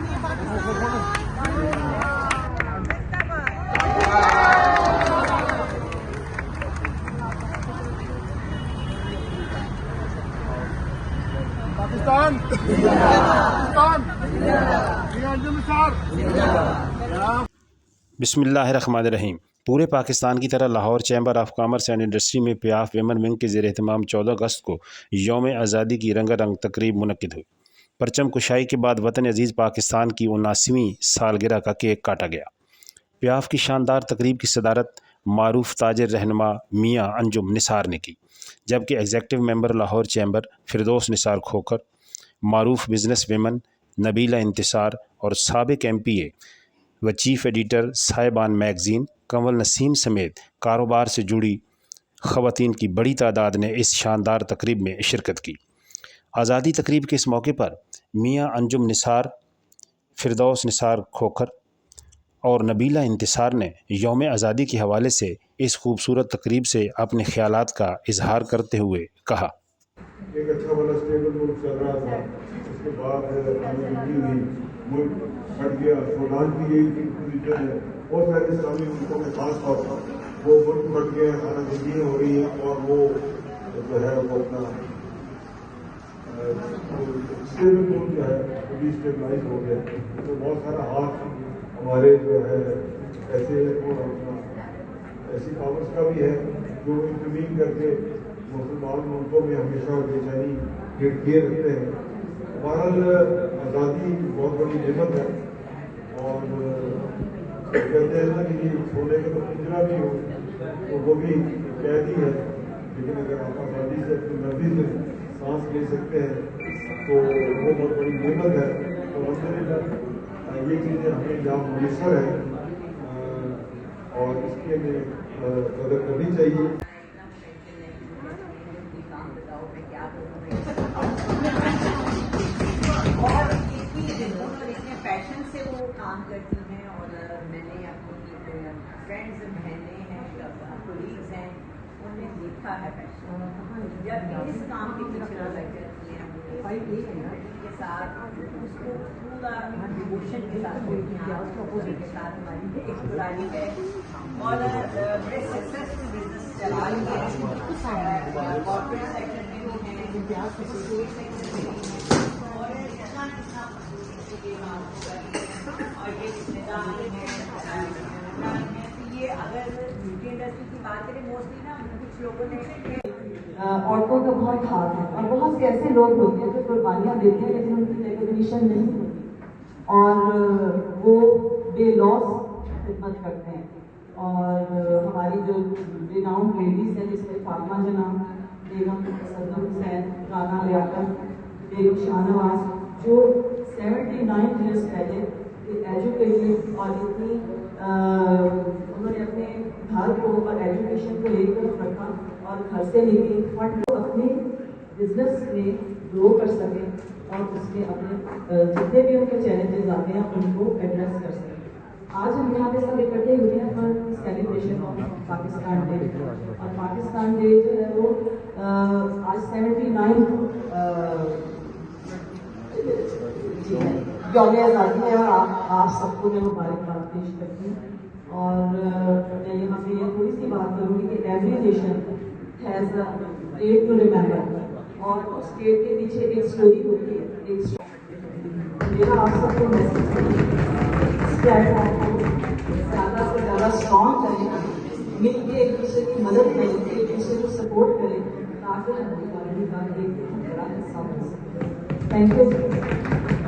पाकिस्तान पाकिस्तान बिस्मिल्लाहिर्रहमानिर्रहीम। पूरे पाकिस्तान की तरह Lahore chamber of commerce and industry में प्याफ वेमन विंग के ज़ेर एहतमाम 14 अगस्त को यौम आज़ादी की रंगारंग तकरीब मुनक्किद हुई। परचम कुशाई के बाद वतन अजीज़ पाकिस्तान की 79वीं सालगिरह का केक काटा गया। प्याफ की शानदार तकरीब की सदारत मारूफ ताजिर रहनुमा मियाँ अंजुम निसार ने की, जबकि executive member Lahore chamber Firdous Nisar Khokhar, मारूफ बिजनेस वेमन नबीला इंतसार और साबिक MPA व चीफ एडिटर साहिबान मैगज़ीन कंवल नसीम समेत कारोबार से जुड़ी ख़वातीन की बड़ी तादाद ने इस शानदार तकरीब में शिरकत की। आज़ादी तकरीब के इस मौके पर मियाँ अंजुम निसार, फिरदौस निसार खोखर और नबीला इंतसार ने यौम आज़ादी के हवाले से इस खूबसूरत तकरीब से अपने ख्यालात का इजहार करते हुए कहा। एक अच्छा वाला स्टेबल मुल्क चल रहा था, उसके बाद खानाबंदी हुई, मुल्क हट गया। सूडान की यही पोजीशन है, बहुत सारे इस्लामी मुल्कों में खास तौर पर वो मुल्क हट गए, खानाबंदियाँ हो रही हैं और वो जो है वो अपना स्टेबल मुल्क जो है वो भी स्टेबलाइज हो गया। तो बहुत सारा हाथ हमारे जो है ऐसे और अपना ऐसी पावर्स का भी है जो इंटरवीन करके मुसलमान मुल्कों में हमेशा बेचैनी किए रखते हैं। बहरहाल आज़ादी बहुत बड़ी नेमत है और कहते हैं ना कि सोने का तो पिंजरा भी हो तो वो भी कैद ही है, लेकिन अगर आप आज़ादी से अपनी मर्जी से सांस ले सकते हैं तो वो बहुत बड़ी नेमत है। तो अल्हम्दुलिल्लाह ये चीज़ें हमें यहाँ मुयसर है और इसकी हमें कदर करनी चाहिए। और इतने पैशन से वो काम करती हैं और मैंने अपनी फ्रेंड्स बहनें हैं, कोलीग्स हैं, उन्हें देखा है पैशन जब इस काम के पीछे लग जाती हैं के साथ उसको पूरा डिवोशन के साथ के साथ हमारी एक्सप्लानी है और बड़े सक्सेसफुल बिजनेस चला रही है। कॉर्पोरेट सेक्टर में भी है, स्टेट सेक्टर में भी है और और ये रिश्तेदार हैं। तो ये अगर ब्यूटी इंडस्ट्री की बात करें, मोस्टली ना कुछ लोगों ने औरतों का बहुत हाथ है और बहुत से ऐसे लोग होते हैं जो कुर्बानियाँ देते हैं लेकिन उनकी रिकॉग्निशन नहीं होती और वो बेलॉस खिदमत करते हैं। और हमारी जो रिनाउंड लेडीज़ हैं जिसमें फातिमा जनाब, बेगम सदर हुसैन, राना लियाकत, बेगम शाहनवाज, जो 79 ईयर्स पहले एजुकेटेड और इतनी उन्होंने अपने घर को और एजुकेशन को लेकर रखा और घर से निकली फंड को अपने बिजनेस में ग्रो कर सके और उसमें अपने जितने भी उनके चैलेंजेस आते हैं उनको एड्रेस कर सकें। आज हम यहाँ पे सब इकट्ठे हुए हैं पर सेलिब्रेशन ऑफ पाकिस्तान डे और पाकिस्तान डे जो है वो आज 79 यौम आज़ादी है और आप सबको मैं मुबारकबाद पेश करती हूँ। और मैं यहाँ पे ये थोड़ी सी बात करूँगी कि every nation has a date to remember और उस डेट के पीछे एक स्टोरी होती है। एक मेरा आप सबको मैसेज इस प्लेटफॉर्म को ज़्यादा से ज़्यादा स्ट्रॉन्ग करें, मिल के एक दूसरे की मदद करें, एक दूसरे को सपोर्ट करें ताकि हमारी आज़ादी का एक बड़ा हिस्सा हो सके। Thank you.